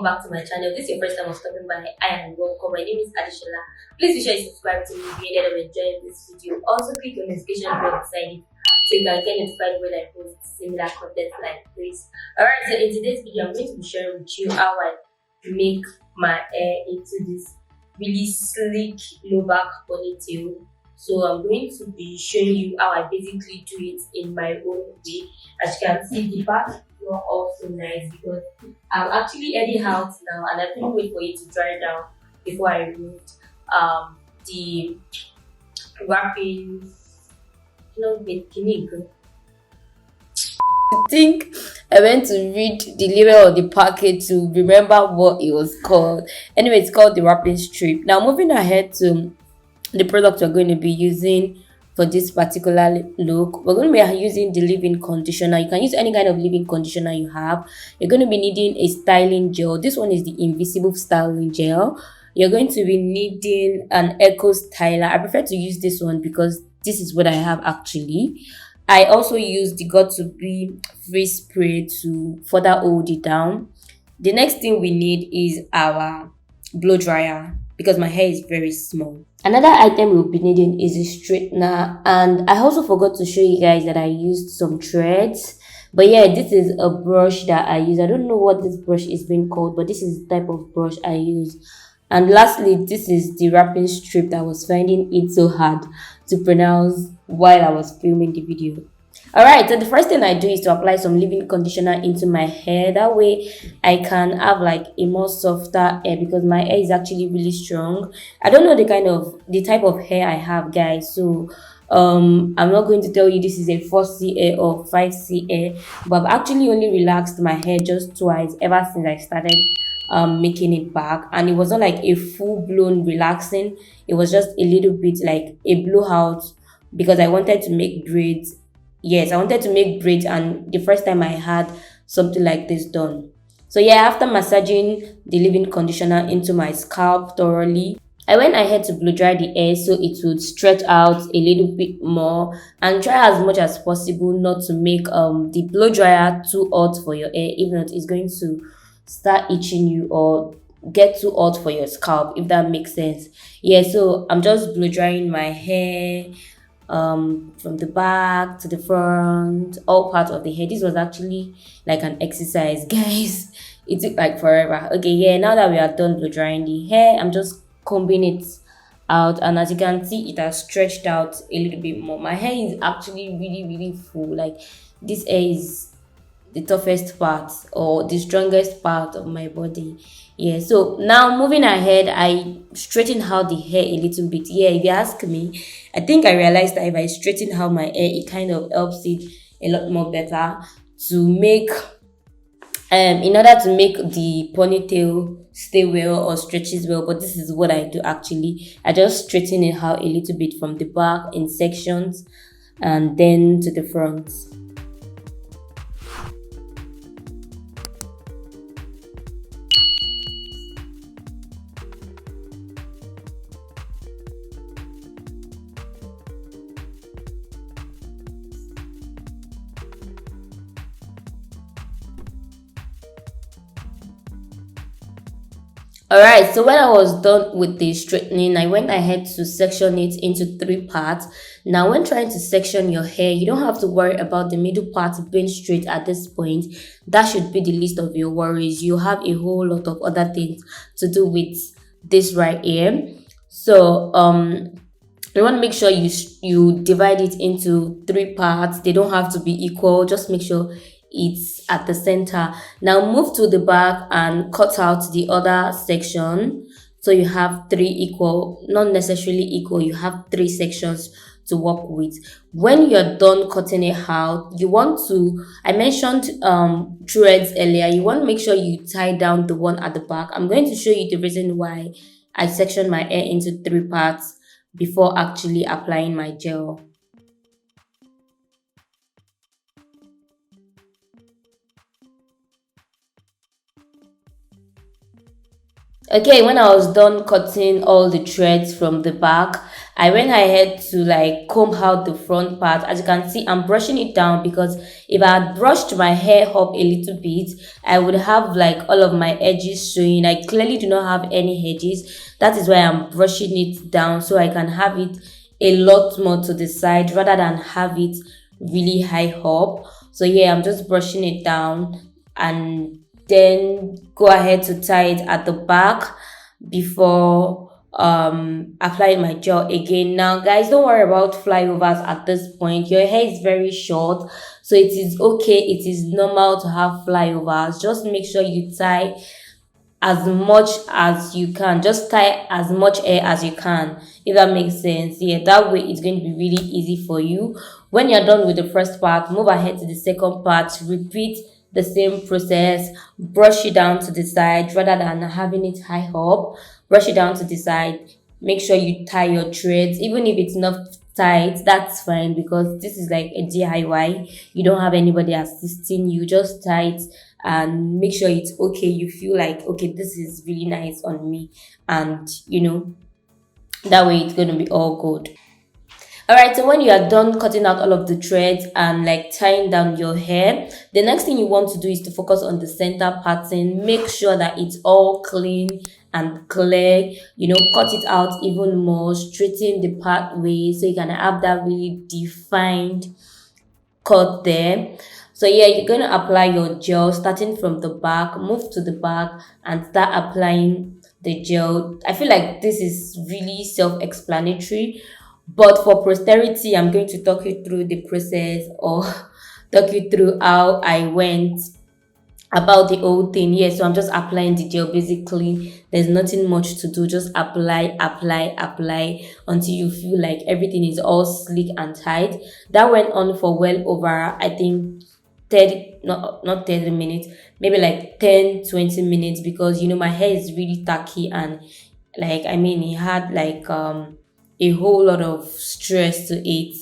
welcome back to my channel. This is your first time of stopping by. I am welcome. My name is Adeshola. Please be sure you subscribe to me if you ended up enjoying this video. Also click the notification bell beside it so you can get notified when I post similar content like this. Alright, so in today's video I'm going to be sharing with you how I make my hair into this really sleek low back ponytail. So I'm going to be showing you how I basically do it in my own way. As you can see, the back is not also nice because I'm actually heading out now and I couldn't wait for it to dry down before I removed the wrapping. I think I went to read the label of the packet to remember what it was called. Anyway, it's called the wrapping strip. Now moving ahead to the product we're going to be using for this particular look, we're going to be using the leave-in conditioner. You can use any kind of leave-in conditioner you have. You're going to be needing a styling gel. This one is the invisible styling gel. You're going to be needing an echo styler. I prefer to use this one because this is what I have actually. I also use the got2b free spray to further hold it down. The next thing we need is our blow dryer because my hair is very small. Another item we'll be needing is a straightener, and I also forgot to show you guys that I used some threads. But yeah, this is a brush that I use. I don't know what this brush is being called, but this is the type of brush I use. And lastly, this is the wrapping strip that I was finding it so hard to pronounce while I was filming the video. Alright, so the first thing I do is to apply some leave-in conditioner into my hair. That way I can have like a more softer hair because my hair is actually really strong. I don't know the type of hair I have, guys, so I'm not going to tell you this is a 4C hair or 5C hair, but I've actually only relaxed my hair just twice ever since I started making it back, and it was not like a full-blown relaxing. It was just a little bit like a blowout because I wanted to make braids. Yes, I wanted to make braids, and the first time I had something like this done. So yeah, after massaging the leave-in conditioner into my scalp thoroughly, I went ahead to blow dry the hair so it would stretch out a little bit more, and try as much as possible not to make the blow dryer too hot for your hair. If not, it's going to start itching you or get too hot for your scalp, if that makes sense. Yeah, so I'm just blow drying my hair from the back to the front, all parts of the hair. This was actually like an exercise, guys. It took like forever. Okay, yeah, now that we are done blow drying the hair, I'm just combing it out, and as you can see, it has stretched out a little bit more. My hair is actually really full. Like, this hair is the toughest part or the strongest part of my body. Yeah, so now moving ahead, I straighten out the hair a little bit. Yeah, if you ask me, I think I realized that if I straighten out my hair, it kind of helps it a lot more better to make in order to make the ponytail stay well or stretches well. But this is what I do actually. I just straighten it out a little bit from the back in sections and then to the front. Alright, so when I was done with the straightening, I went ahead to section it into 3 parts. Now, when trying to section your hair, you don't have to worry about the middle part being straight at this point. That should be the least of your worries. You have a whole lot of other things to do with this right here. So, you want to make sure you divide it into 3 parts. They don't have to be equal. Just make sure it's at the center. Now move to the back and cut out the other section so you have 3 equal, not necessarily equal, you have 3 sections to work with. When you're done cutting it out, you want to, I mentioned threads earlier, you want to make sure you tie down the one at the back. I'm going to show you the reason why I section my hair into 3 parts before actually applying my gel. Okay, when I was done cutting all the threads from the back, I went ahead to like comb out the front part. As you can see, I'm brushing it down because if I had brushed my hair up a little bit, I would have like all of my edges showing. I clearly do not have any edges. That is why I'm brushing it down so I can have it a lot more to the side rather than have it really high up. So yeah, I'm just brushing it down and then go ahead to tie it at the back before applying my gel again. Now guys, don't worry about flyovers at this point. Your hair is very short, so it is okay, it is normal to have flyovers. Just make sure you tie as much as you can. Just tie as much hair as you can, if that makes sense. Yeah, that way it's going to be really easy for you. When you're done with the first part, move ahead to the second part. Repeat the same process. Brush it down to the side rather than having it high up. Brush it down to the side. Make sure you tie your threads. Even if it's not tight, that's fine, because this is like a DIY. You don't have anybody assisting you. Just tie it and make sure it's okay. You feel like, okay, this is really nice on me, and that way it's going to be all good. All right, so when you are done cutting out all of the threads and like tying down your hair, the next thing you want to do is to focus on the center pattern. Make sure that it's all clean and clear. Cut it out even more, straighten the pathway so you can have that really defined cut there. So yeah, you're going to apply your gel starting from the back. Move to the back and start applying the gel. I feel like this is really self-explanatory, but for posterity, I'm going to talk you through the process, or talk you through how I went about the whole thing. Yeah, so I'm just applying the gel. Basically, there's nothing much to do. Just apply, apply, apply until you feel like everything is all sleek and tight. That went on for well over, I think, 30, not 30 minutes, maybe like 10-20 minutes, because my hair is really tacky, and like, I mean, it had like a whole lot of stress to it.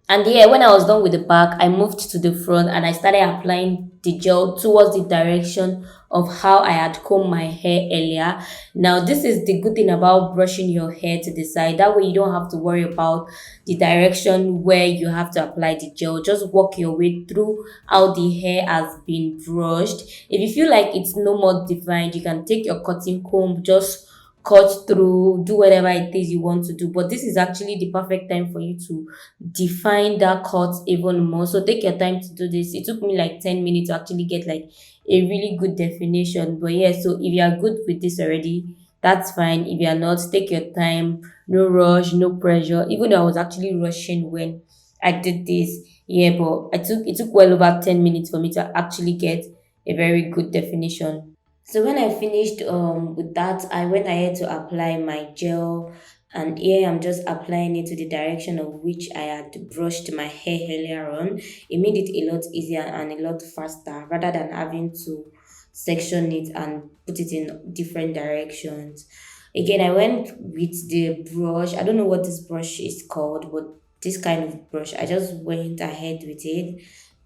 And yeah, when I was done with the back, I moved to the front and I started applying the gel towards the direction of how I had combed my hair earlier. Now, this is the good thing about brushing your hair to the side. That way you don't have to worry about the direction where you have to apply the gel. Just work your way through how the hair has been brushed. If you feel like it's no more defined, you can take your cotton comb, just cut through, do whatever it is you want to do. But this is actually the perfect time for you to define that cut even more. So take your time to do this. It took me like 10 minutes to actually get like a really good definition. But yeah, so if you are good with this already, that's fine. If you are not, take your time. No rush, no pressure. Even though I was actually rushing when I did this. Yeah, but it took well over 10 minutes for me to actually get a very good definition. So when I finished with that, I went ahead to apply my gel, and here I'm just applying it to the direction of which I had brushed my hair earlier on. It made it a lot easier and a lot faster rather than having to section it and put it in different directions. Again, I went with the brush. I don't know what this brush is called, but this kind of brush, I just went ahead with it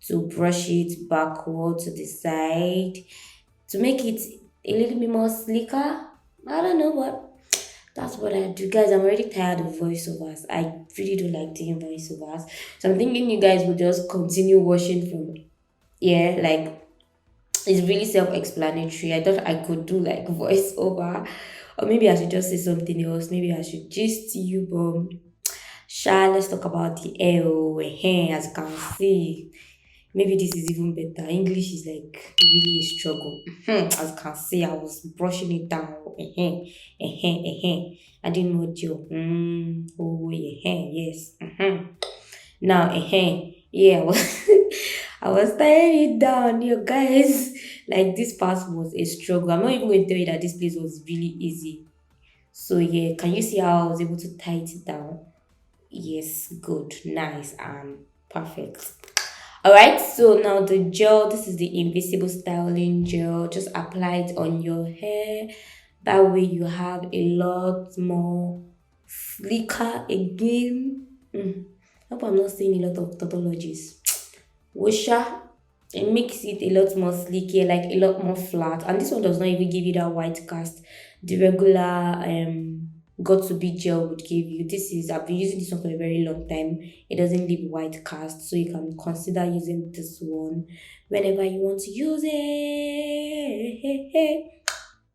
to brush it backward to the side to make it a little bit more sleeker. I don't know, but that's what I do. Guys, I'm already tired of voiceovers. I really do like doing voiceovers. So I'm thinking you guys will just continue watching from here. Like, it's really self-explanatory. I thought I could do like voiceover. Or maybe I should just say something else. Maybe I should gist you, but let's talk about the hair. As you can see. Maybe this is even better. English is like really a struggle. As you can see, I was brushing it down. I didn't know you. Oh, yes. Now, yeah, I was, I was tying it down. You guys, like this part was a struggle. I'm not even going to tell you that this place was really easy. So yeah, can you see how I was able to tie it down? Yes, good, nice, and perfect. All right, so now the gel, this is the invisible styling gel. Just apply it on your hair. That way you have a lot more flicker again. Hope I'm not saying a lot of tautologies. Washa, it makes it a lot more sleeker, like a lot more flat. And this one does not even give you that white cast, the regular got to be gel would give you. I've been using this one for a very long time. It doesn't leave white cast, so you can consider using this one whenever you want to use it.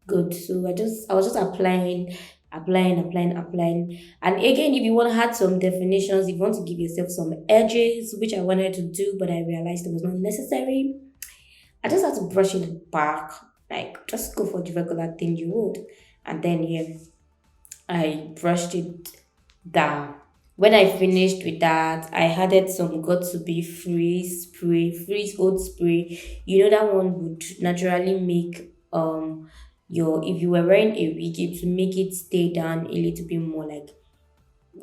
Good. So I was just applying. And again, if you want to add some definitions, if you want to give yourself some edges, which I wanted to do, but I realized it was not necessary, I just had to brush it back. Like, just go for the regular thing you would. And then, yeah, I brushed it down. When I finished with that, I added some got to be freeze old spray. You know that one would naturally make your, if you were wearing a wig, it would make it stay down a little bit more, like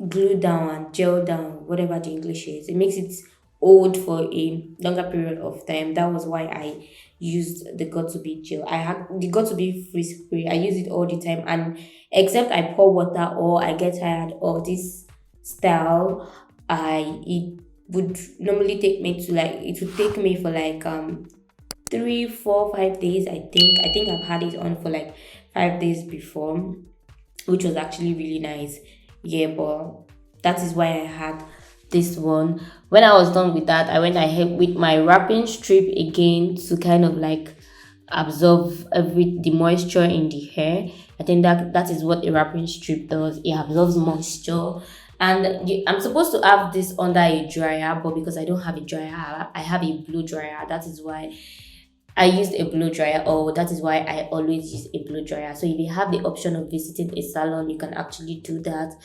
glue down and gel down, whatever the English is. It makes it old for a longer period of time. That was why I used the got to be gel. I had the got to be free spray. I use it all the time, and except I pour water or I get tired of this style, it would normally take me to like, it would take me for like 3, 4, 5 days. I think I've had it on for like 5 days before, which was actually really nice. Yeah, but that is why I had this one. When I was done with that, I went ahead with my wrapping strip again to kind of like absorb the moisture in the hair. I think that is what a wrapping strip does. It absorbs moisture. And I'm supposed to have this under a dryer, but because I don't have a dryer, I have a blow dryer. That is why I used a blow dryer, or that is why I always use a blow dryer. So if you have the option of visiting a salon, you can actually do that.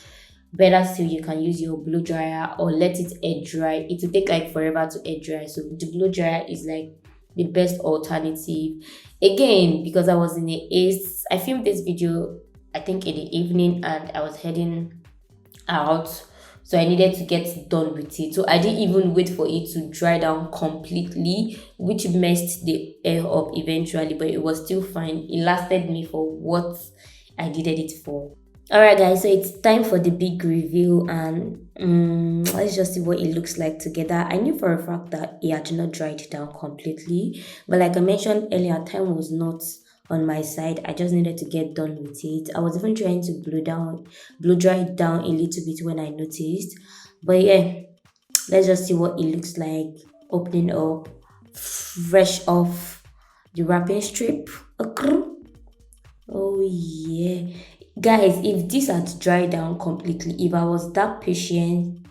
Better still, you can use your blow dryer or let it air dry. It will take like forever to air dry. So the blow dryer is like the best alternative. Again, because I was in a haste, I filmed this video I think in the evening and I was heading out, so I needed to get done with it. So I didn't even wait for it to dry down completely, which messed the hair up eventually, but it was still fine. It lasted me for what I needed it for. Alright guys, so it's time for the big reveal, and let's just see what it looks like together. I knew for a fact that it had not dried down completely, but like I mentioned earlier, time was not on my side. I just needed to get done with it. I was even trying to blow dry it down a little bit when I noticed. But yeah, let's just see what it looks like opening up fresh off the wrapping strip. Oh yeah, guys, if this had dried down completely, if I was that patient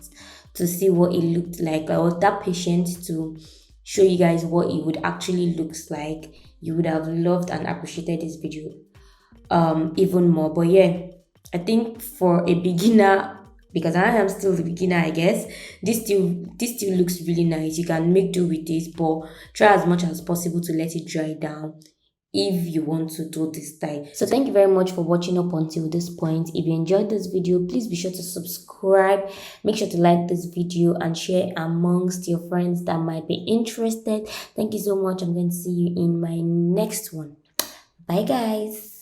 to see what it looked like, I was that patient to show you guys what it would actually looks like, you would have loved and appreciated this video even more. But yeah, I think for a beginner, because I am still the beginner, I guess this still looks really nice. You can make do with this, but try as much as possible to let it dry down if you want to do this style. So thank you very much for watching up until this point. If you enjoyed this video, please be sure to subscribe, make sure to like this video and share amongst your friends that might be interested. Thank you so much. I'm going to see you in my next one. Bye guys.